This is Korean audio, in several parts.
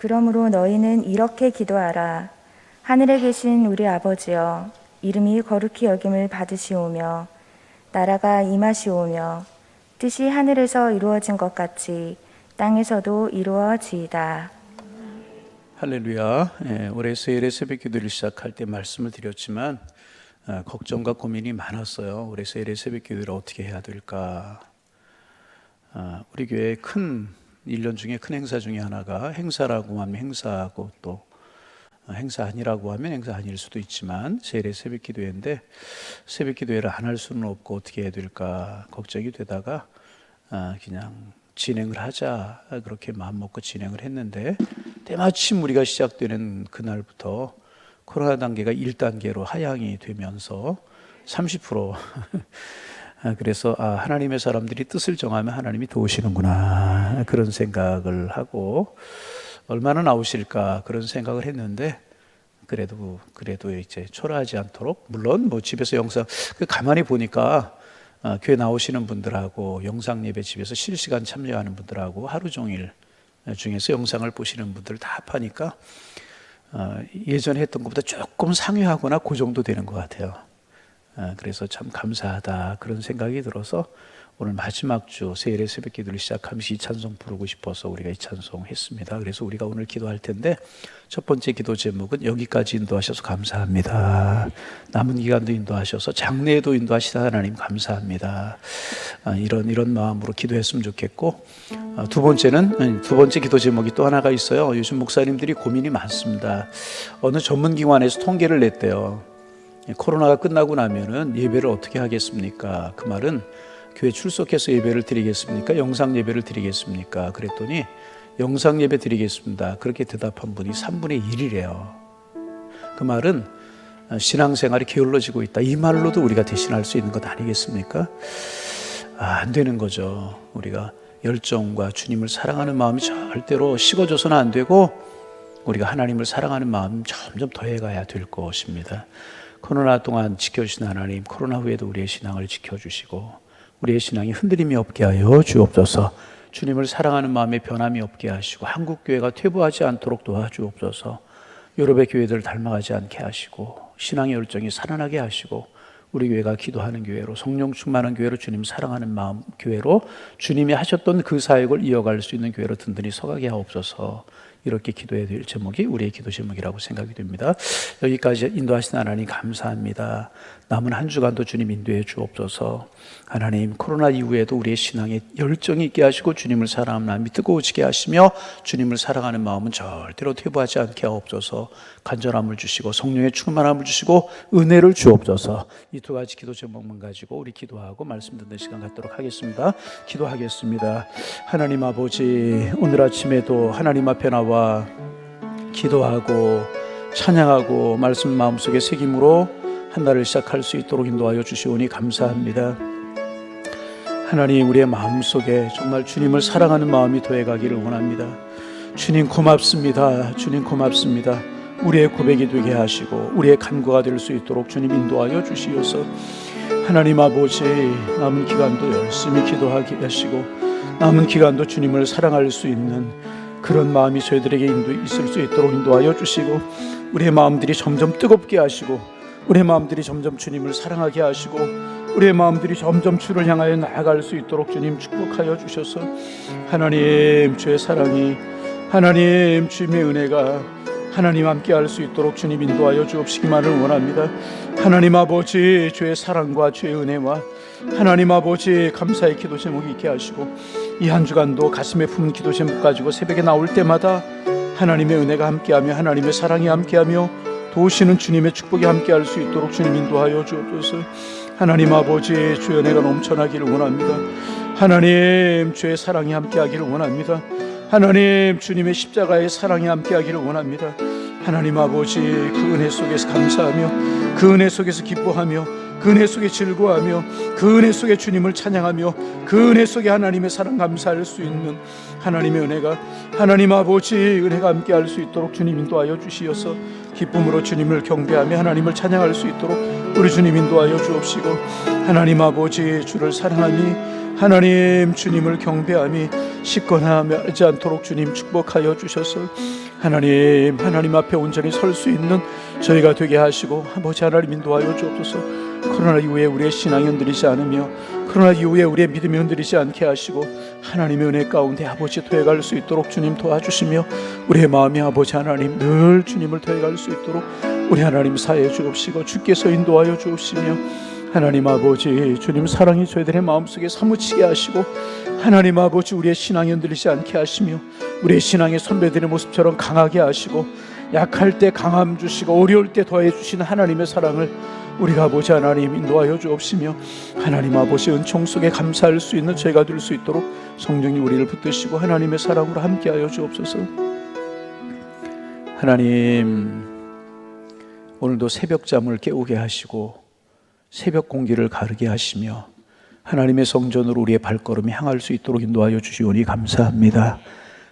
그러므로 너희는 이렇게 기도하라. 하늘에 계신 우리 아버지여, 이름이 거룩히 여김을 받으시오며 나라가 임하시오며 뜻이 하늘에서 이루어진 것 같이 땅에서도 이루어지이다. 할렐루야. 올해 세일의 새벽 기도를 시작할 때 말씀을 드렸지만 걱정과 고민이 많았어요. 올해 세일의 새벽 기도를 어떻게 해야 될까. 우리 교회의 큰 1년 중에 큰 행사 중에 하나가, 행사라고 하면 행사하고 또 행사 아니라고 하면 행사 아닐 수도 있지만 세일의 새벽 기도회인데, 새벽 기도회를 안 할 수는 없고 어떻게 해야 될까 걱정이 되다가 그냥 진행을 하자, 그렇게 마음먹고 진행을 했는데, 때마침 우리가 시작되는 그날부터 코로나 단계가 1단계로 하향이 되면서 30% 그래서 하나님의 사람들이 뜻을 정하면 하나님이 도우시는구나, 그런 생각을 하고 얼마나 나오실까 그런 생각을 했는데, 그래도 이제 초라하지 않도록, 물론 뭐 집에서 영상 가만히 보니까 교회 나오시는 분들하고 영상 예배 집에서 실시간 참여하는 분들하고 하루 종일 중에서 영상을 보시는 분들 다 합하니까 예전에 했던 것보다 조금 상회하거나 그 정도 되는 것 같아요. 그래서 참 감사하다 그런 생각이 들어서 오늘 마지막 주 세일의 새벽 기도를 시작하면서 이 찬송 부르고 싶어서 우리가 이 찬송 했습니다. 그래서 우리가 오늘 기도할 텐데, 첫 번째 기도 제목은 여기까지 인도하셔서 감사합니다. 남은 기간도 인도하셔서 장래에도 인도하시다 하나님 감사합니다. 이런 마음으로 기도했으면 좋겠고, 두 번째 기도 제목이 또 하나가 있어요. 요즘 목사님들이 고민이 많습니다. 어느 전문기관에서 통계를 냈대요. 코로나가 끝나고 나면은 예배를 어떻게 하겠습니까? 그 말은 교회 출석해서 예배를 드리겠습니까? 영상 예배를 드리겠습니까? 그랬더니 영상 예배 드리겠습니다, 그렇게 대답한 분이 3분의 1이래요. 그 말은 신앙생활이 게을러지고 있다, 이 말로도 우리가 대신할 수 있는 것 아니겠습니까? 안 되는 거죠. 우리가 열정과 주님을 사랑하는 마음이 절대로 식어져서는 안 되고, 우리가 하나님을 사랑하는 마음이 점점 더해가야 될 것입니다. 코로나 동안 지켜주신 하나님, 코로나 후에도 우리의 신앙을 지켜주시고 우리의 신앙이 흔들림이 없게 하여 주옵소서. 주님을 사랑하는 마음에 변함이 없게 하시고 한국교회가 퇴보하지 않도록 도와주옵소서. 유럽의 교회들을 닮아가지 않게 하시고 신앙의 열정이 살아나게 하시고 우리 교회가 기도하는 교회로, 성령 충만한 교회로, 주님 사랑하는 마음 교회로, 주님이 하셨던 그 사역을 이어갈 수 있는 교회로 든든히 서가게 하옵소서. 이렇게 기도해야 될 제목이 우리의 기도 제목이라고 생각이 됩니다. 여기까지 인도하신 하나님 감사합니다. 남은 한 주간도 주님 인도해 주옵소서. 하나님, 코로나 이후에도 우리의 신앙에 열정이 있게 하시고 주님을 사랑하는 마음이 뜨거워지게 하시며 주님을 사랑하는 마음은 절대로 퇴보하지 않게 하옵소서. 간절함을 주시고 성령의 충만함을 주시고 은혜를 주옵소서. 이 두 가지 기도 제목만 가지고 우리 기도하고 말씀 듣는 시간 갖도록 하겠습니다. 기도하겠습니다. 하나님 아버지, 오늘 아침에도 하나님 앞에 나와 기도하고 찬양하고 말씀 마음속에 새김으로 한 달을 시작할 수 있도록 인도하여 주시오니 감사합니다. 하나님, 우리의 마음속에 정말 주님을 사랑하는 마음이 더해가기를 원합니다. 주님 고맙습니다. 주님 고맙습니다. 우리의 고백이 되게 하시고 우리의 간구가 될 수 있도록 주님 인도하여 주시옵소서. 하나님 아버지, 남은 기간도 열심히 기도하게 하시고 남은 기간도 주님을 사랑할 수 있는 그런 마음이 저희들에게 있을 수 있도록 인도하여 주시고, 우리의 마음들이 점점 뜨겁게 하시고 우리의 마음들이 점점 주님을 사랑하게 하시고 우리의 마음들이 점점 주를 향하여 나아갈 수 있도록 주님 축복하여 주셔서, 하나님 주의 사랑이, 하나님 주님의 은혜가 하나님 함께 할 수 있도록 주님 인도하여 주옵시기만을 원합니다. 하나님 아버지, 주의 사랑과 주의 은혜와 하나님 아버지 감사의 기도 제목이 있게 하시고, 이 한 주간도 가슴에 품은 기도 제목 가지고 새벽에 나올 때마다 하나님의 은혜가 함께하며 하나님의 사랑이 함께하며 도우시는 주님의 축복이 함께할 수 있도록 주님 인도하여 주옵소서. 하나님 아버지, 주의 은혜가 넘쳐나기를 원합니다. 하나님 주의 사랑이 함께하기를 원합니다. 하나님 주님의 십자가의 사랑이 함께하기를 원합니다. 하나님 아버지, 그 은혜 속에서 감사하며 그 은혜 속에서 기뻐하며 그 은혜 속에 즐거워하며 그 은혜 속에 주님을 찬양하며 그 은혜 속에 하나님의 사랑 감사할 수 있는 하나님의 은혜가, 하나님 아버지 은혜가 함께할 수 있도록 주님 인도하여 주시어서 기쁨으로 주님을 경배하며 하나님을 찬양할 수 있도록 우리 주님 인도하여 주옵시고, 하나님 아버지 주를 사랑하니 하나님 주님을 경배하며 식거나 하지 않도록 주님 축복하여 주셔서, 하나님 앞에 온전히 설 수 있는 저희가 되게 하시고 아버지 하나님 인도하여 주옵소서. 코로나 이후에 우리의 신앙이 흔들리지 않으며 코로나 이후에 우리의 믿음이 흔들리지 않게 하시고 하나님의 은혜 가운데 아버지 토해갈 수 있도록 주님 도와주시며 우리의 마음이 아버지 하나님 늘 주님을 토해갈 수 있도록 우리 하나님 사해 주옵시고 주께서 인도하여 주옵시며 하나님 아버지 주님 사랑이 저희들의 마음속에 사무치게 하시고 하나님 아버지 우리의 신앙이 흔들리지 않게 하시며 우리의 신앙의 선배들의 모습처럼 강하게 하시고 약할 때 강함 주시고 어려울 때 더해 주시는 하나님의 사랑을 우리가 아버지 하나님 인도하여 주옵시며 하나님 아버지 은총 속에 감사할 수 있는 저희가 될 수 있도록 성령님 우리를 붙드시고 하나님의 사랑으로 함께하여 주옵소서. 하나님 오늘도 새벽잠을 깨우게 하시고 새벽 공기를 가르게 하시며 하나님의 성전으로 우리의 발걸음이 향할 수 있도록 인도하여 주시오니 감사합니다.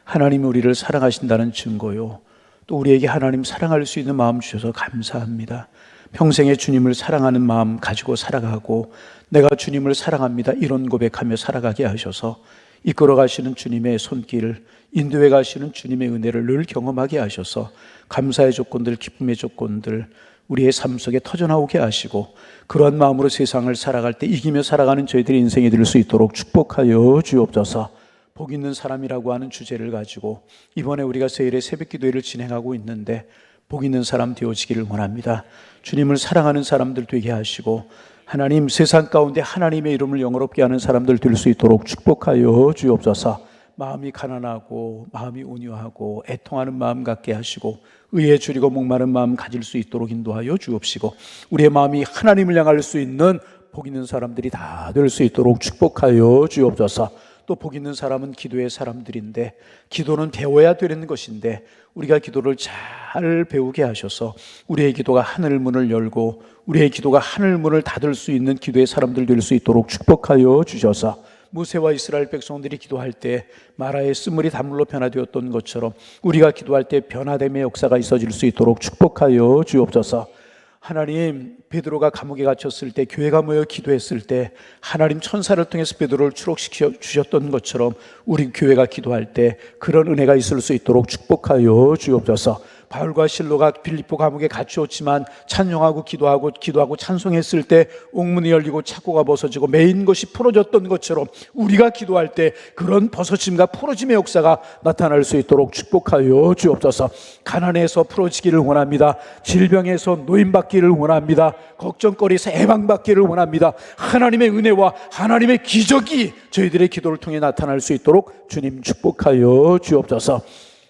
하나님이 우리를 사랑하신다는 증거요 또 우리에게 하나님 사랑할 수 있는 마음 주셔서 감사합니다. 평생에 주님을 사랑하는 마음 가지고 살아가고 내가 주님을 사랑합니다 이런 고백하며 살아가게 하셔서 이끌어 가시는 주님의 손길을 인도해 가시는 주님의 은혜를 늘 경험하게 하셔서 감사의 조건들 기쁨의 조건들 우리의 삶 속에 터져나오게 하시고 그러한 마음으로 세상을 살아갈 때 이기며 살아가는 저희들의 인생이 될 수 있도록 축복하여 주옵소서. 복 있는 사람이라고 하는 주제를 가지고 이번에 우리가 세일의 새벽기도회를 진행하고 있는데 복 있는 사람 되어지기를 원합니다. 주님을 사랑하는 사람들 되게 하시고 하나님 세상 가운데 하나님의 이름을 영어롭게 하는 사람들 될 수 있도록 축복하여 주옵소서. 마음이 가난하고 마음이 온유하고 애통하는 마음 갖게 하시고 의에 줄이고 목마른 마음 가질 수 있도록 인도하여 주옵시고 우리의 마음이 하나님을 향할 수 있는 복 있는 사람들이 다 될 수 있도록 축복하여 주옵소서. 또 복 있는 사람은 기도의 사람들인데 기도는 배워야 되는 것인데 우리가 기도를 잘 배우게 하셔서 우리의 기도가 하늘 문을 열고 우리의 기도가 하늘 문을 닫을 수 있는 기도의 사람들 될 수 있도록 축복하여 주셔서 모세와 이스라엘 백성들이 기도할 때 마라의 쓴물이 단물로 변화되었던 것처럼 우리가 기도할 때 변화됨의 역사가 있어질 수 있도록 축복하여 주옵소서. 하나님 베드로가 감옥에 갇혔을 때 교회가 모여 기도했을 때 하나님 천사를 통해서 베드로를 추록시켜 주셨던 것처럼 우리 교회가 기도할 때 그런 은혜가 있을 수 있도록 축복하여 주옵소서. 바울과 실로가 빌립보 감옥에 갇혔지만 찬양하고 기도하고 찬송했을 때 옥문이 열리고 착고가 벗어지고 매인 것이 풀어졌던 것처럼 우리가 기도할 때 그런 벗어짐과 풀어짐의 역사가 나타날 수 있도록 축복하여 주옵소서. 가난에서 풀어지기를 원합니다. 질병에서 노임받기를 원합니다. 걱정거리에서 해방받기를 원합니다. 하나님의 은혜와 하나님의 기적이 저희들의 기도를 통해 나타날 수 있도록 주님 축복하여 주옵소서.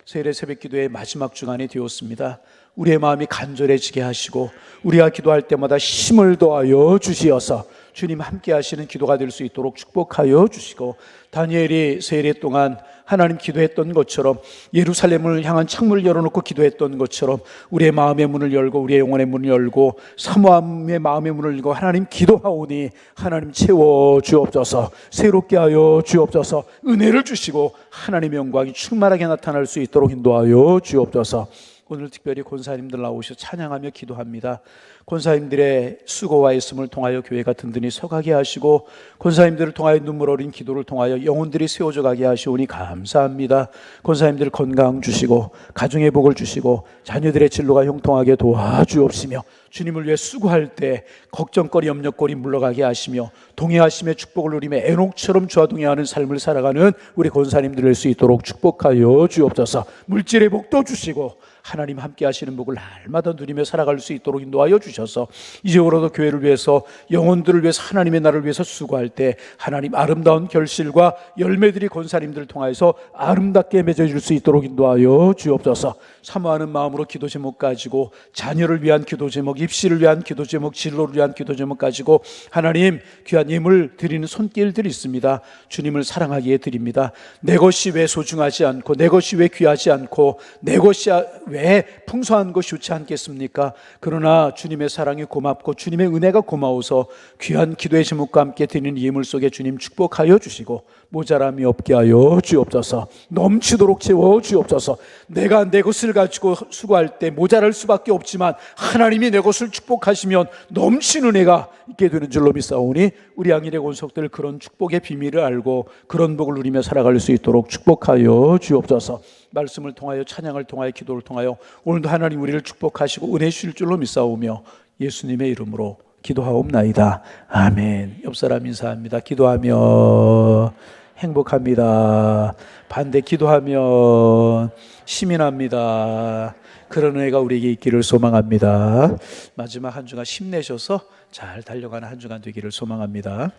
세일의 새벽기도의 마지막 주간이 되었습니다. 우리의 마음이 간절해지게 하시고 우리가 기도할 때마다 힘을 더하여 주시어서 주님 함께 하시는 기도가 될 수 있도록 축복하여 주시고 다니엘이 세일 동안 하나님 기도했던 것처럼 예루살렘을 향한 창문을 열어놓고 기도했던 것처럼 우리의 마음의 문을 열고 우리의 영혼의 문을 열고 사모함의 마음의 문을 열고 하나님 기도하오니 하나님 채워 주옵소서. 새롭게 하여 주옵소서. 은혜를 주시고 하나님의 영광이 충만하게 나타날 수 있도록 인도하여 주옵소서. 오늘 특별히 권사님들 나오셔 찬양하며 기도합니다. 권사님들의 수고와 애씀을 통하여 교회가 든든히 서가게 하시고 권사님들을 통하여 눈물 어린 기도를 통하여 영혼들이 세워져 가게 하시오니 감사합니다. 권사님들 건강 주시고 가정의 복을 주시고 자녀들의 진로가 형통하게 도와주옵시며 주님을 위해 수고할 때 걱정거리 염려거리 물러가게 하시며 동행하심의 축복을 누리며 에녹처럼 주와 동행하는 삶을 살아가는 우리 권사님들 될 수 있도록 축복하여 주옵소서. 물질의 복도 주시고 하나님 함께 하시는 복을 날마다 누리며 살아갈 수 있도록 인도하여 주셔서 이제로도 교회를 위해서 영혼들을 위해서 하나님의 나라를 위해서 수고할 때 하나님 아름다운 결실과 열매들이 권사님들을 통해서 아름답게 맺어질 수 있도록 인도하여 주옵소서. 사모하는 마음으로 기도 제목 가지고 자녀를 위한 기도 제목, 입시를 위한 기도 제목, 진로를 위한 기도 제목 가지고 하나님 귀한 예물 드리는 손길들이 있습니다. 주님을 사랑하기에 드립니다. 내 것이 왜 소중하지 않고 내 것이 왜 귀하지 않고 내 것이 왜 풍성한 것이 좋지 않겠습니까? 그러나 주님의 사랑이 고맙고 주님의 은혜가 고마워서 귀한 기도의 제목과 함께 드리는 예물 속에 주님 축복하여 주시고 모자람이 없게 하여 주옵소서. 넘치도록 채워 주옵소서. 내가 내 것을 가지고 수고할 때 모자랄 수밖에 없지만 하나님이 내 것을 축복하시면 넘치는 은혜가 있게 되는 줄로 믿사오니 우리 양일의 권속들 그런 축복의 비밀을 알고 그런 복을 누리며 살아갈 수 있도록 축복하여 주옵소서. 말씀을 통하여 찬양을 통하여 기도를 통하여 오늘도 하나님 우리를 축복하시고 은혜 주실 줄로 믿사오며 예수님의 이름으로 기도하옵나이다. 아멘. 옆사람 인사합니다. 기도하며 행복합니다. 반대 기도하면 시민합니다. 그런 은혜가 우리에게 있기를 소망합니다. 마지막 한 주간 힘내셔서 잘 달려가는 한 주간 되기를 소망합니다.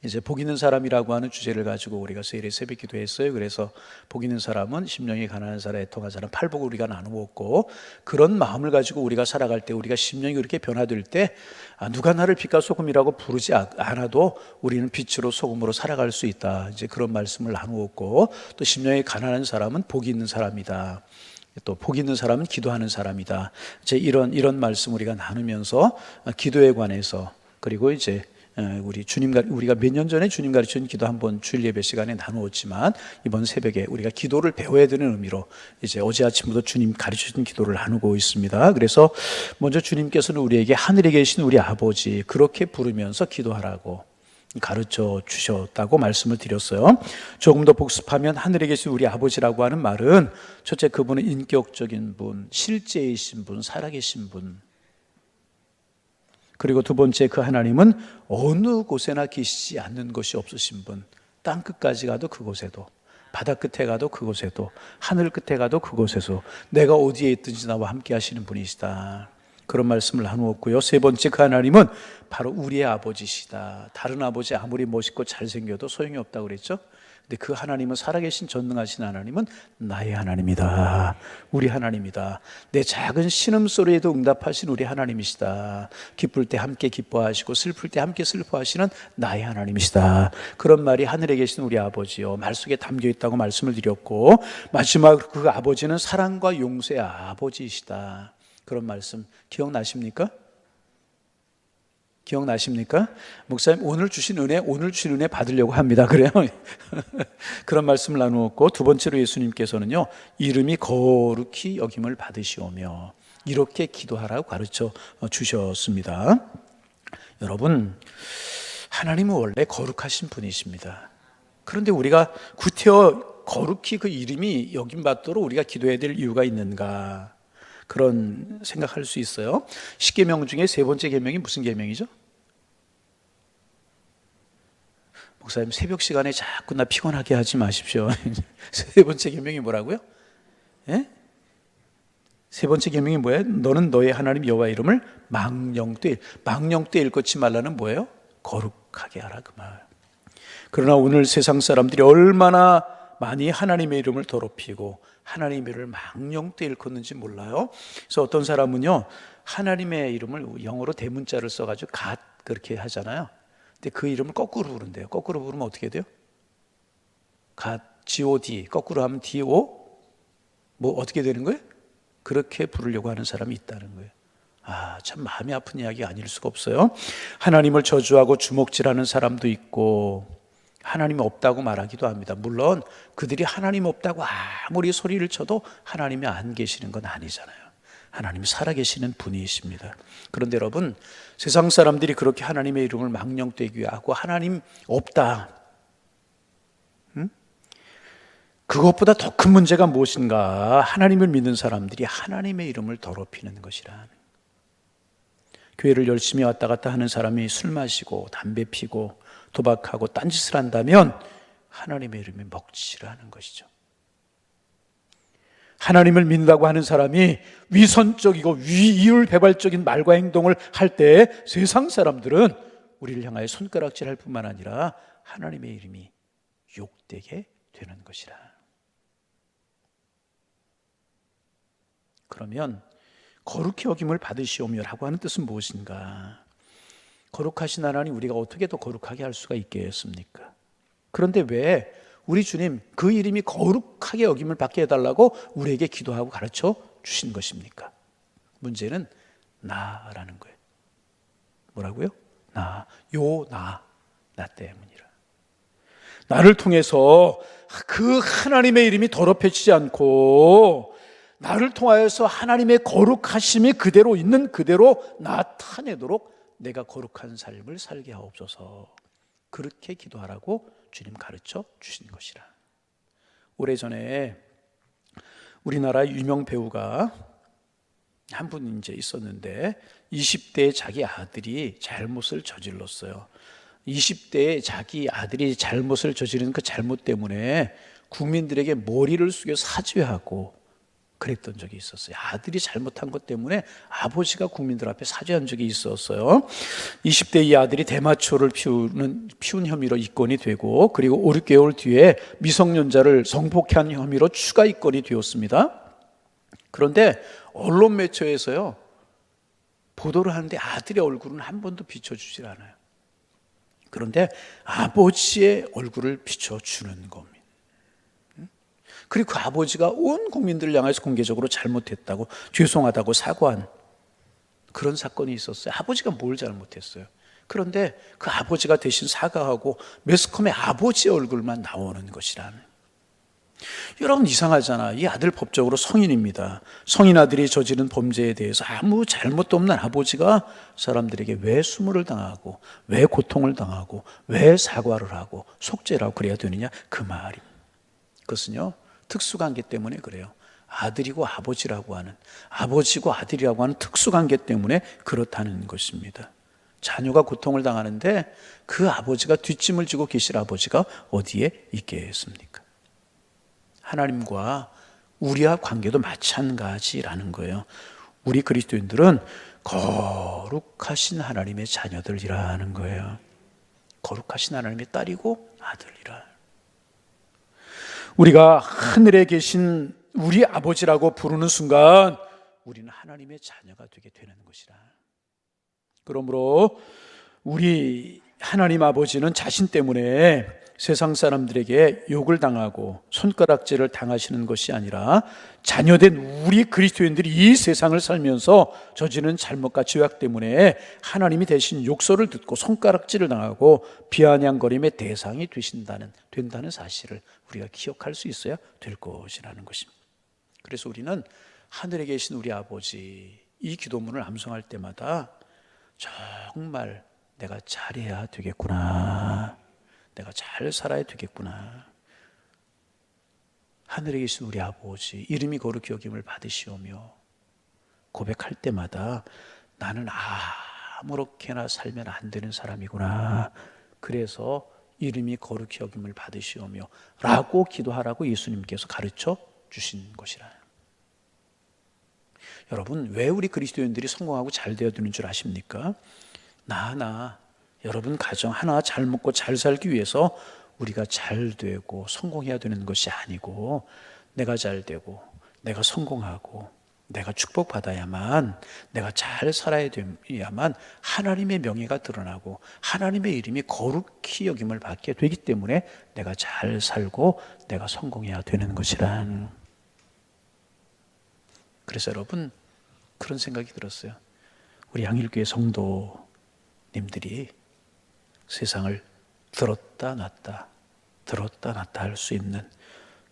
이제 복 있는 사람이라고 하는 주제를 가지고 우리가 세일의 새벽 기도했어요. 그래서 복 있는 사람은 심령이 가난한 사람, 애통한 사람, 팔복을 우리가 나누었고 그런 마음을 가지고 우리가 살아갈 때 우리가 심령이 그렇게 변화될 때 누가 나를 빛과 소금이라고 부르지 않아도 우리는 빛으로 소금으로 살아갈 수 있다. 이제 그런 말씀을 나누었고 또 심령이 가난한 사람은 복이 있는 사람이다. 또 복 있는 사람은 기도하는 사람이다. 이제 이런 말씀 우리가 나누면서 기도에 관해서 그리고 이제 우리가 몇 년 전에 주님 가르쳐준 기도 한번 주일 예배 시간에 나누었지만 이번 새벽에 우리가 기도를 배워야 되는 의미로 이제 어제 아침부터 주님 가르쳐준 기도를 나누고 있습니다. 그래서 먼저 주님께서는 우리에게 하늘에 계신 우리 아버지 그렇게 부르면서 기도하라고 가르쳐 주셨다고 말씀을 드렸어요. 조금 더 복습하면 하늘에 계신 우리 아버지라고 하는 말은 첫째 그분은 인격적인 분, 실제이신 분, 살아계신 분. 그리고 두 번째 그 하나님은 어느 곳에나 계시지 않는 것이 없으신 분. 땅 끝까지 가도 그곳에도 바다 끝에 가도 그곳에도 하늘 끝에 가도 그곳에서 내가 어디에 있든지 나와 함께 하시는 분이시다. 그런 말씀을 나누었고요. 세 번째 그 하나님은 바로 우리의 아버지시다. 다른 아버지 아무리 멋있고 잘생겨도 소용이 없다고 그랬죠. 근데 그 하나님은 살아계신 전능하신 하나님은 나의 하나님이다. 우리 하나님이다. 내 작은 신음소리에도 응답하신 우리 하나님이시다. 기쁠 때 함께 기뻐하시고 슬플 때 함께 슬퍼하시는 나의 하나님이시다. 그런 말이 하늘에 계신 우리 아버지요 말 속에 담겨 있다고 말씀을 드렸고 마지막으로 그 아버지는 사랑과 용서의 아버지이시다. 그런 말씀 기억나십니까? 기억나십니까? 목사님 오늘 주신 은혜 받으려고 합니다. 그래요? 그런 말씀을 나누었고 두 번째로 예수님께서는요 이름이 거룩히 여김을 받으시오며 이렇게 기도하라고 가르쳐 주셨습니다. 여러분 하나님은 원래 거룩하신 분이십니다. 그런데 우리가 구태여 거룩히 그 이름이 여김받도록 우리가 기도해야 될 이유가 있는가? 그런 생각할 수 있어요. 10계명 중에 세 번째 계명이 무슨 계명이죠? 목사님 새벽 시간에 자꾸 나 피곤하게 하지 마십시오. 세 번째 계명이 뭐라고요? 예? 세 번째 계명이 뭐예요? 너는 너의 하나님 여호와 이름을 망령되 일컫지 말라는 뭐예요? 거룩하게 하라 그 말. 그러나 오늘 세상 사람들이 얼마나 많이 하나님의 이름을 더럽히고 하나님의 이름을 망령되 일컫는지 몰라요. 그래서 어떤 사람은요 하나님의 이름을 영어로 대문자를 써가지고 갓 그렇게 하잖아요. 근데 그 이름을 거꾸로 부른대요. 거꾸로 부르면 어떻게 돼요? 갓, God, 거꾸로 하면 DO 뭐 어떻게 되는 거예요? 그렇게 부르려고 하는 사람이 있다는 거예요. 참 마음이 아픈 이야기 아닐 수가 없어요. 하나님을 저주하고 주먹질하는 사람도 있고 하나님 없다고 말하기도 합니다. 물론 그들이 하나님 없다고 아무리 소리를 쳐도 하나님이 안 계시는 건 아니잖아요. 하나님이 살아계시는 분이십니다. 그런데 여러분 세상 사람들이 그렇게 하나님의 이름을 망령되게 하고 하나님 없다. 그것보다 더 큰 문제가 무엇인가? 하나님을 믿는 사람들이 하나님의 이름을 더럽히는 것이라. 교회를 열심히 왔다 갔다 하는 사람이 술 마시고 담배 피고 도박하고 딴짓을 한다면 하나님의 이름이 먹칠하는 것이죠. 하나님을 믿는다고 하는 사람이 위선적이고 이율배발적인 말과 행동을 할 때 세상 사람들은 우리를 향하여 손가락질할 뿐만 아니라 하나님의 이름이 욕되게 되는 것이라. 그러면 거룩히 여김을 받으시오며라고 하는 뜻은 무엇인가? 거룩하신 하나님 우리가 어떻게 더 거룩하게 할 수가 있겠습니까? 그런데 왜 우리 주님 그 이름이 거룩하게 여김을 받게 해달라고 우리에게 기도하고 가르쳐 주신 것입니까? 문제는 나라는 거예요. 뭐라고요? 나 때문이라. 나를 통해서 그 하나님의 이름이 더럽혀지지 않고 나를 통하여서 하나님의 거룩하심이 그대로 있는 그대로 나타내도록 내가 거룩한 삶을 살게 하옵소서. 그렇게 기도하라고 주님 가르쳐 주신 것이라. 오래전에 우리나라 유명 배우가 한 분 이제 있었는데 20대에 자기 아들이 잘못을 저질렀어요. 20대에 자기 아들이 잘못을 저지른 그 잘못 때문에 국민들에게 머리를 숙여 사죄하고 그랬던 적이 있었어요. 아들이 잘못한 것 때문에 아버지가 국민들 앞에 사죄한 적이 있었어요. 20대 이 아들이 대마초를 피운 혐의로 입건이 되고, 그리고 5, 6개월 뒤에 미성년자를 성폭행한 혐의로 추가 입건이 되었습니다. 그런데 언론 매체에서요 보도를 하는데 아들의 얼굴은 한 번도 비춰주질 않아요. 그런데 아버지의 얼굴을 비춰주는 겁니다. 그리고 그 아버지가 온 국민들을 향해서 공개적으로 잘못했다고, 죄송하다고 사과한 그런 사건이 있었어요. 아버지가 뭘 잘못했어요? 그런데 그 아버지가 대신 사과하고 매스컴에 아버지의 얼굴만 나오는 것이라는. 여러분, 이상하잖아. 이 아들 법적으로 성인입니다. 성인 아들이 저지른 범죄에 대해서 아무 잘못도 없는 아버지가 사람들에게 왜 수모를 당하고, 왜 고통을 당하고, 왜 사과를 하고 속죄를 하고 그래야 되느냐, 그 말입니다. 그것은요 특수관계 때문에 그래요. 아들이고 아버지라고 하는, 아버지고 아들이라고 하는 특수관계 때문에 그렇다는 것입니다. 자녀가 고통을 당하는데 그 아버지가 뒷짐을 지고 계실 아버지가 어디에 있겠습니까? 하나님과 우리와 관계도 마찬가지라는 거예요. 우리 그리스도인들은 거룩하신 하나님의 자녀들이라는 거예요. 거룩하신 하나님의 딸이고 아들이라. 우리가 하늘에 계신 우리 아버지라고 부르는 순간 우리는 하나님의 자녀가 되게 되는 것이라. 그러므로 우리 하나님 아버지는 자신 때문에 세상 사람들에게 욕을 당하고 손가락질을 당하시는 것이 아니라 자녀된 우리 그리스도인들이 이 세상을 살면서 저지른 잘못과 죄악 때문에 하나님이 대신 욕설을 듣고 손가락질을 당하고 비아냥거림의 대상이 된다는 사실을 우리가 기억할 수 있어야 될 것이라는 것입니다. 그래서 우리는 하늘에 계신 우리 아버지, 이 기도문을 암송할 때마다 정말 내가 잘해야 되겠구나, 내가 잘 살아야 되겠구나, 하늘에 계신 우리 아버지 이름이 거룩히 여김을 받으시오며 고백할 때마다 나는 아무렇게나 살면 안 되는 사람이구나, 그래서 이름이 거룩히 여김을 받으시오며 라고 기도하라고 예수님께서 가르쳐 주신 것이라. 여러분, 왜 우리 그리스도인들이 성공하고 잘 되어야 되는 줄 아십니까? 여러분 가정 하나 잘 먹고 잘 살기 위해서 우리가 잘 되고 성공해야 되는 것이 아니고, 내가 잘 되고 내가 성공하고 내가 축복받아야만, 내가 잘 살아야 돼야만 하나님의 명예가 드러나고 하나님의 이름이 거룩히 여김을 받게 되기 때문에 내가 잘 살고 내가 성공해야 되는 것이란. 그래서 여러분, 그런 생각이 들었어요. 우리 양일교회 성도님들이 세상을 들었다 놨다 할 수 있는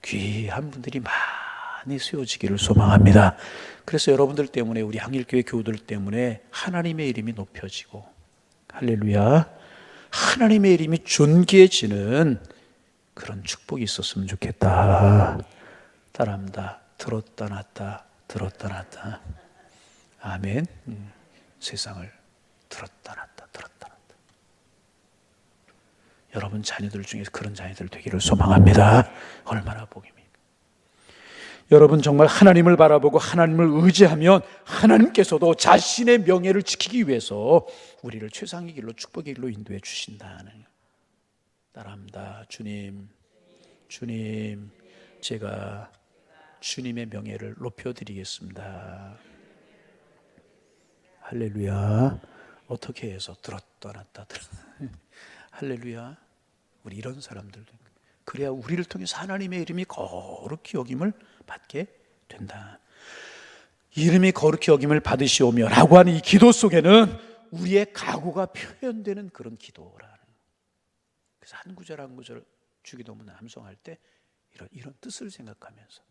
귀한 분들이 많이 세워지기를 소망합니다. 그래서 여러분들 때문에, 우리 양일교회 교우들 때문에 하나님의 이름이 높여지고, 할렐루야, 하나님의 이름이 존귀해지는 그런 축복이 있었으면 좋겠다. 따라합니다. 들었다 놨다. 아멘. 세상을 들었다 놨다. 여러분 자녀들 중에 그런 자녀들 되기를 소망합니다. 얼마나 복입니까? 여러분 정말 하나님을 바라보고 하나님을 의지하면 하나님께서도 자신의 명예를 지키기 위해서 우리를 최상의 길로, 축복의 길로 인도해 주신다는. 따라합니다. 주님, 제가 주님의 명예를 높여드리겠습니다. 할렐루야. 어떻게 해서 들었다 놨다. 할렐루야. 우리 이런 사람들도, 그래야 우리를 통해서 하나님의 이름이 거룩히 여김을 받게 된다. 이름이 거룩히 여김을 받으시오며 라고 하는 이 기도 속에는 우리의 각오가 표현되는 그런 기도라는. 그래서 한 구절 한 구절 주기도문 암송할 때 이런 뜻을 생각하면서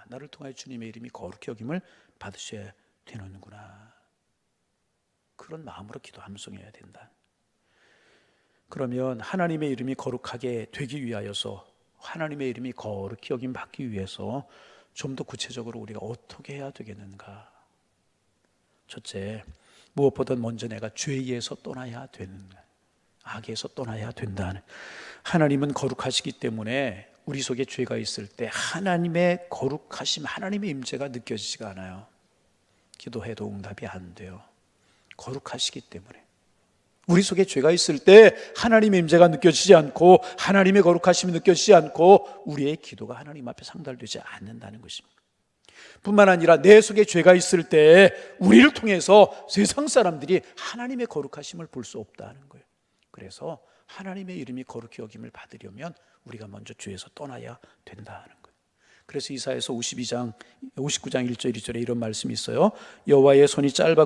나를 통하여 주님의 이름이 거룩히 여김을 받으셔야 되는구나. 그런 마음으로 기도 암송해야 된다. 그러면 하나님의 이름이 거룩하게 되기 위하여서, 하나님의 이름이 거룩히 여김 받기 위해서 좀 더 구체적으로 우리가 어떻게 해야 되겠는가? 첫째, 무엇보다 먼저 내가 죄에서 떠나야 되는, 악에서 떠나야 된다는. 하나님은 거룩하시기 때문에 우리 속에 죄가 있을 때 하나님의 거룩하심, 하나님의 임재가 느껴지지가 않아요. 기도해도 응답이 안 돼요. 거룩하시기 때문에. 우리 속에 죄가 있을 때 하나님의 임재가 느껴지지 않고 하나님의 거룩하심이 느껴지지 않고 우리의 기도가 하나님 앞에 상달되지 않는다는 것입니다. 뿐만 아니라 내 속에 죄가 있을 때 우리를 통해서 세상 사람들이 하나님의 거룩하심을 볼 수 없다는 거예요. 그래서 하나님의 이름이 거룩히 여김을 받으려면 우리가 먼저 죄에서 떠나야 된다는 거예요. 그래서 이사야서 59장 1절 2절에 이런 말씀이 있어요. 여호와의 손이 짧아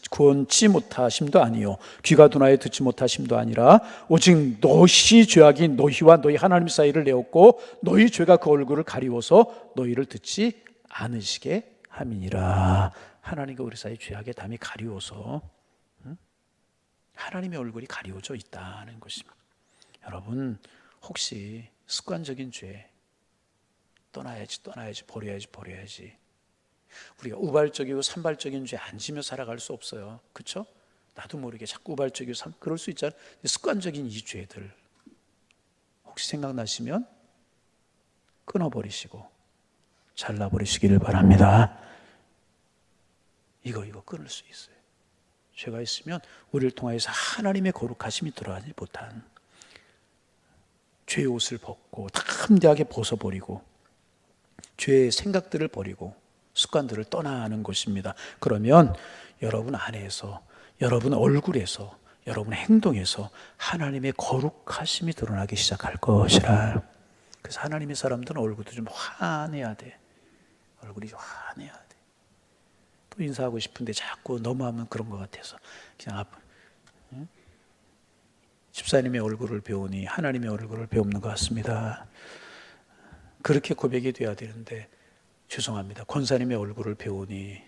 구원치 못하심도 아니요 귀가 둔하여 듣지 못하심도 아니라 오직 너희 죄악이 너희와 너희 하나님 사이를 내었고 너희 죄가 그 얼굴을 가리워서 너희를 듣지 않으시게 함이니라. 하나님과 우리 사이 죄악의 담이 가리워서 하나님의 얼굴이 가리워져 있다는 것입니다. 여러분, 혹시 습관적인 죄 떠나야지 버려야지 우리가 우발적이고 산발적인 죄 안 지며 살아갈 수 없어요. 그렇죠? 나도 모르게 자꾸 우발적이고 그럴 수 있잖아요. 습관적인 이 죄들 혹시 생각나시면 끊어버리시고 잘라버리시기를 바랍니다. 이거 끊을 수 있어요. 죄가 있으면 우리를 통하여서 하나님의 거룩하심이 들어가지 못한 죄의 옷을 벗고 담대하게 벗어버리고 죄의 생각들을 버리고 습관들을 떠나는 것입니다. 그러면 여러분 안에서, 여러분 얼굴에서, 여러분의 행동에서 하나님의 거룩하심이 드러나기 시작할 것이라. 그래서 하나님의 사람들은 얼굴도 좀 환해야 돼. 얼굴이 좀 환해야 돼. 또 인사하고 싶은데 자꾸 너무하면 그런 것 같아서 그냥 집사님의 얼굴을 배우니 하나님의 얼굴을 배우는 것 같습니다. 그렇게 고백이 돼야 되는데 죄송합니다. 권사님의 얼굴을 배우니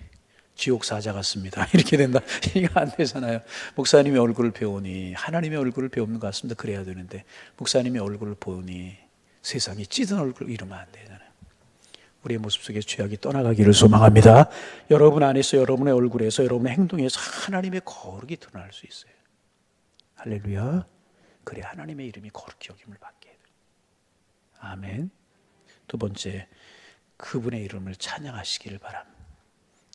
지옥 사자 같습니다. 이렇게 된다. 이거 안 되잖아요. 목사님의 얼굴을 배우니 하나님의 얼굴을 배우는 것 같습니다. 그래야 되는데 목사님의 얼굴을 보니 세상이 찌든 얼굴 이러면 안 되잖아요. 우리의 모습 속에 죄악이 떠나가기를 소망합니다. 여러분 안에서, 여러분의 얼굴에서, 여러분의 행동에서 하나님의 거룩이 드러날 수 있어요. 할렐루야. 그래 하나님의 이름이 거룩히 여김을 받게 해요. 아멘. 두 번째, 그분의 이름을 찬양하시기를 바랍니다.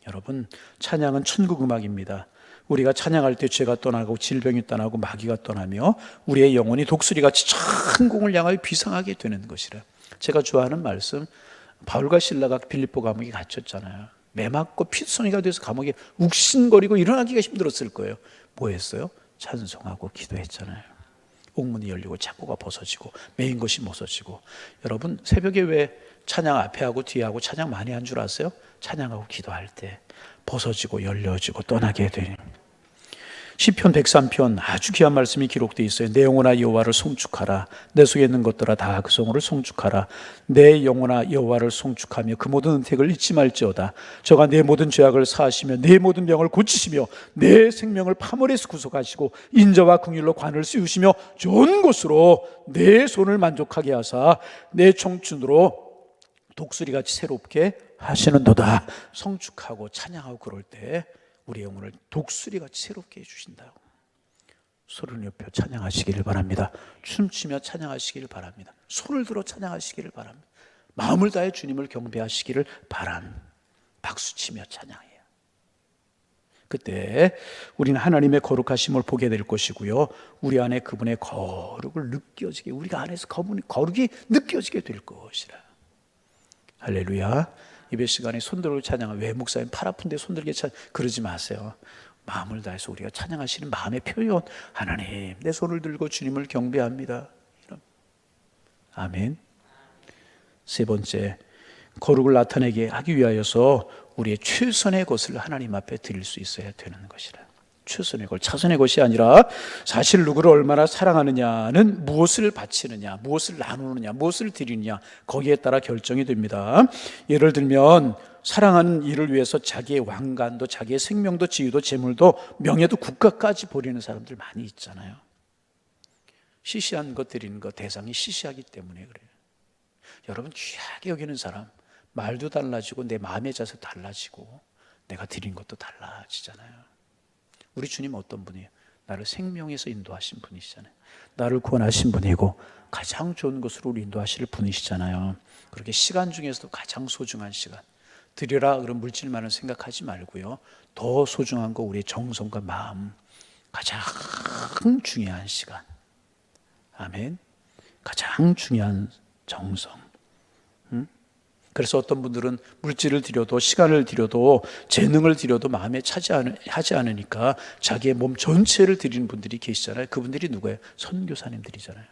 여러분, 찬양은 천국 음악입니다. 우리가 찬양할 때 죄가 떠나고 질병이 떠나고 마귀가 떠나며 우리의 영혼이 독수리같이 천국을 향하여 비상하게 되는 것이라. 제가 좋아하는 말씀, 바울과 실라가 빌립보 감옥에 갇혔잖아요. 매 맞고 피투성이가 돼서 감옥에 욱신거리고 일어나기가 힘들었을 거예요. 뭐 했어요? 찬송하고 기도했잖아요. 옥문이 열리고 창고가 벗어지고 메인 것이 벗어지고. 여러분, 새벽에 왜 찬양 앞에 하고 뒤에 하고 찬양 많이 한 줄 아세요? 찬양하고 기도할 때 벗어지고 열려지고 떠나게 되는. 시편 103편 아주 귀한 말씀이 기록되어 있어요. 내 영혼아 여호와를 송축하라. 내 속에 있는 것들아 다 그 성으로 송축하라. 내 영혼아 여호와를 송축하며 그 모든 은택을 잊지 말지어다. 저가 내 모든 죄악을 사하시며 내 모든 병을 고치시며 내 생명을 파멸에서 구속하시고 인자와 긍휼로 관을 씌우시며 좋은 곳으로 내 손을 만족하게 하사 내 청춘으로 독수리같이 새롭게 하시는도다. 성축하고 찬양하고 그럴 때 우리 영혼을 독수리같이 새롭게 해주신다고. 소리를 높여 찬양하시기를 바랍니다. 춤추며 찬양하시기를 바랍니다. 손을 들어 찬양하시기를 바랍니다. 마음을 다해 주님을 경배하시기를 바랍니다. 박수치며 찬양해요. 그때 우리는 하나님의 거룩하심을 보게 될 것이고요, 우리 안에 그분의 거룩을 느껴지게, 우리가 안에서 그분의 거룩이 느껴지게 될 것이라. 할렐루야. 예배 시간에 손들고 찬양하. 왜 목사님 팔 아픈데 손들게 그러지 마세요. 마음을 다해서 우리가 찬양하시는 마음의 표현. 하나님, 내 손을 들고 주님을 경배합니다. 아멘. 세 번째, 거룩을 나타내게 하기 위하여서 우리의 최선의 것을 하나님 앞에 드릴 수 있어야 되는 것이라. 최선의 것, 차선의 것이 아니라 사실 누구를 얼마나 사랑하느냐는 무엇을 바치느냐, 무엇을 나누느냐, 무엇을 드리느냐, 거기에 따라 결정이 됩니다. 예를 들면 사랑하는 이를 위해서 자기의 왕관도, 자기의 생명도, 지위도, 재물도, 명예도, 국가까지 버리는 사람들 많이 있잖아요. 시시한 것 드리는 것, 대상이 시시하기 때문에 그래요. 여러분, 귀하게 여기는 사람 말도 달라지고 내 마음의 자세 달라지고 내가 드린 것도 달라지잖아요. 우리 주님 어떤 분이에요? 나를 생명에서 인도하신 분이시잖아요. 나를 구원하신 분이고 가장 좋은 것으로 우리 인도하실 분이시잖아요. 그렇게 시간 중에서도 가장 소중한 시간, 드려라 그런 물질만을 생각하지 말고요, 더 소중한 거 우리의 정성과 마음, 가장 중요한 시간, 아멘, 가장 중요한 정성. 그래서 어떤 분들은 물질을 드려도, 시간을 드려도, 재능을 드려도 마음에 하지 않으니까 자기의 몸 전체를 드리는 분들이 계시잖아요. 그분들이 누구예요? 선교사님들이잖아요.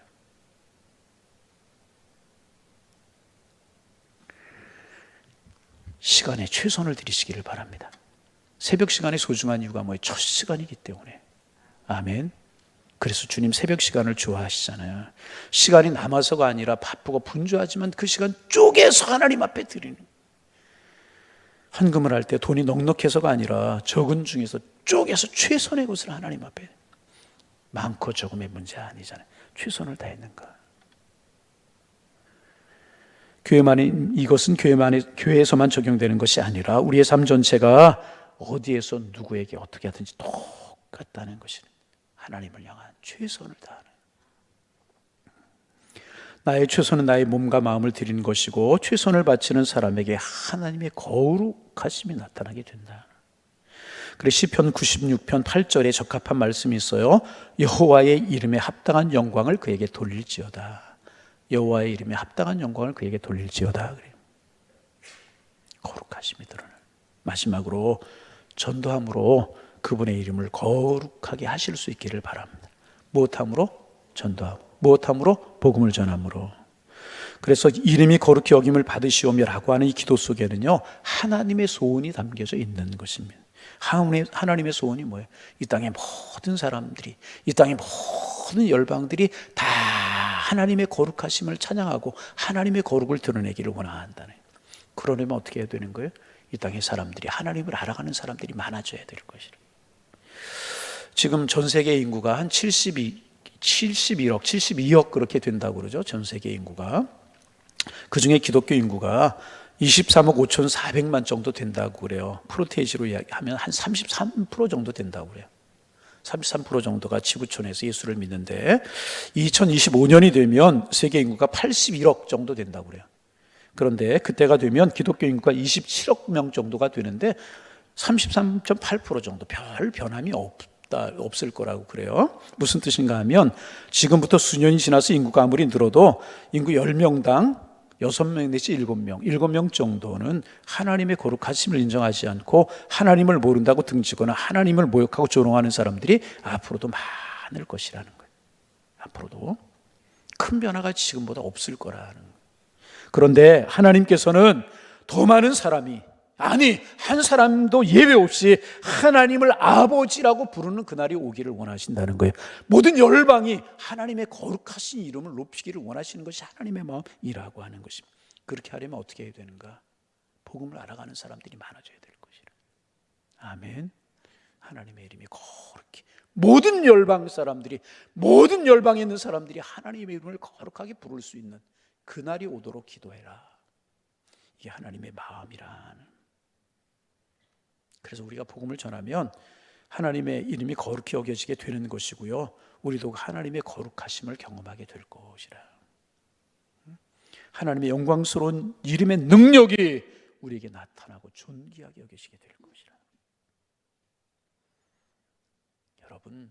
시간에 최선을 드리시기를 바랍니다. 새벽 시간이 소중한 이유가 뭐예요? 첫 시간이기 때문에. 아멘. 그래서 주님 새벽 시간을 좋아하시잖아요. 시간이 남아서가 아니라 바쁘고 분주하지만 그 시간 쪼개서 하나님 앞에 드리는, 헌금을 할 때 돈이 넉넉해서가 아니라 적은 중에서 쪼개서 최선의 것을 하나님 앞에, 많고 적음의 문제 아니잖아요. 최선을 다했는가. 이것은 교회에서만 적용되는 것이 아니라 우리의 삶 전체가 어디에서 누구에게 어떻게 하든지 똑같다는 것이, 하나님을 향한 최선을 다하는, 나의 최선은 나의 몸과 마음을 드리는 것이고 최선을 바치는 사람에게 하나님의 거룩하심이 나타나게 된다. 그래서 시편 96편 8절에 적합한 말씀이 있어요. 여호와의 이름에 합당한 영광을 그에게 돌릴지어다. 여호와의 이름에 합당한 영광을 그에게 돌릴지어다. 그래요. 거룩하심이 드러나는. 마지막으로 전도함으로 그분의 이름을 거룩하게 하실 수 있기를 바랍니다. 무엇함으로? 전도함. 무엇함으로? 복음을 전함으로. 그래서 이름이 거룩히 여김을 받으시오며라고 하는 이 기도 속에는요, 하나님의 소원이 담겨져 있는 것입니다. 하나님의 소원이 뭐예요? 이 땅의 모든 사람들이, 이 땅의 모든 열방들이 다 하나님의 거룩하심을 찬양하고 하나님의 거룩을 드러내기를 원한다네. 그러려면 어떻게 해야 되는 거예요? 이 땅의 사람들이, 하나님을 알아가는 사람들이 많아져야 될 것이라. 지금 전 세계 인구가 한 71억, 72억 그렇게 된다고 그러죠. 전 세계 인구가. 그 중에 기독교 인구가 23억 5,400만 정도 된다고 그래요. 프로테이지로 이야기하면 한 33% 정도 된다고 그래요. 33% 정도가 지구촌에서 예수를 믿는데 2025년이 되면 세계 인구가 81억 정도 된다고 그래요. 그런데 그때가 되면 기독교 인구가 27억 명 정도가 되는데 33.8% 정도, 별 변함이 없을 거라고 그래요. 무슨 뜻인가 하면 지금부터 수년이 지나서 인구가 아무리 늘어도 인구 10명당 6명 내지 7명 정도는 하나님의 거룩하심을 인정하지 않고 하나님을 모른다고 등지거나 하나님을 모욕하고 조롱하는 사람들이 앞으로도 많을 것이라는 거예요. 앞으로도 큰 변화가 지금보다 없을 거라는 거예요. 그런데 하나님께서는 더 많은 사람이, 아니 한 사람도 예외 없이 하나님을 아버지라고 부르는 그날이 오기를 원하신다는 거예요. 모든 열방이 하나님의 거룩하신 이름을 높이기를 원하시는 것이 하나님의 마음이라고 하는 것입니다. 그렇게 하려면 어떻게 해야 되는가? 복음을 알아가는 사람들이 많아져야 될 것이라. 아멘. 하나님의 이름이 거룩히, 모든 열방 사람들이, 모든 열방에 있는 사람들이 하나님의 이름을 거룩하게 부를 수 있는 그날이 오도록 기도해라. 이게 하나님의 마음이란. 그래서 우리가 복음을 전하면 하나님의 이름이 거룩히 여겨지게 되는 것이고요, 우리도 하나님의 거룩하심을 경험하게 될 것이라. 하나님의 영광스러운 이름의 능력이 우리에게 나타나고 존귀하게 여기시게 될 것이라. 여러분,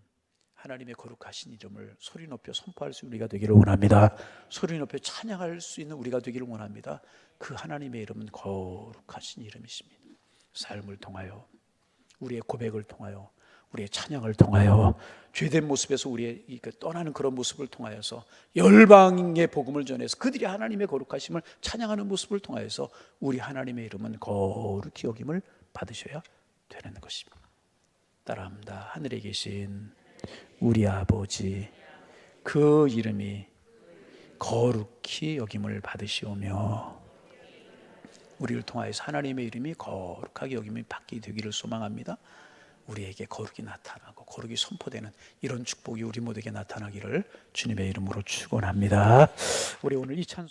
하나님의 거룩하신 이름을 소리 높여 선포할 수 있는 우리가 되기를 원합니다. 소리 높여 찬양할 수 있는 우리가 되기를 원합니다. 그 하나님의 이름은 거룩하신 이름이십니다. 삶을 통하여, 우리의 고백을 통하여, 우리의 찬양을 통하여, 죄된 모습에서 우리의 떠나는 그런 모습을 통하여서 열방의 복음을 전해서 그들이 하나님의 거룩하심을 찬양하는 모습을 통하여서 우리 하나님의 이름은 거룩히 여김을 받으셔야 되는 것입니다. 따라합니다. 하늘에 계신 우리 아버지, 그 이름이 거룩히 여김을 받으시오며, 우리를 통하여서 하나님의 이름이 거룩하게 여김을 받게 되기를 소망합니다. 우리에게 거룩이 나타나고 거룩이 선포되는 이런 축복이 우리 모두에게 나타나기를 주님의 이름으로 축원합니다. 우리 오늘 이 찬송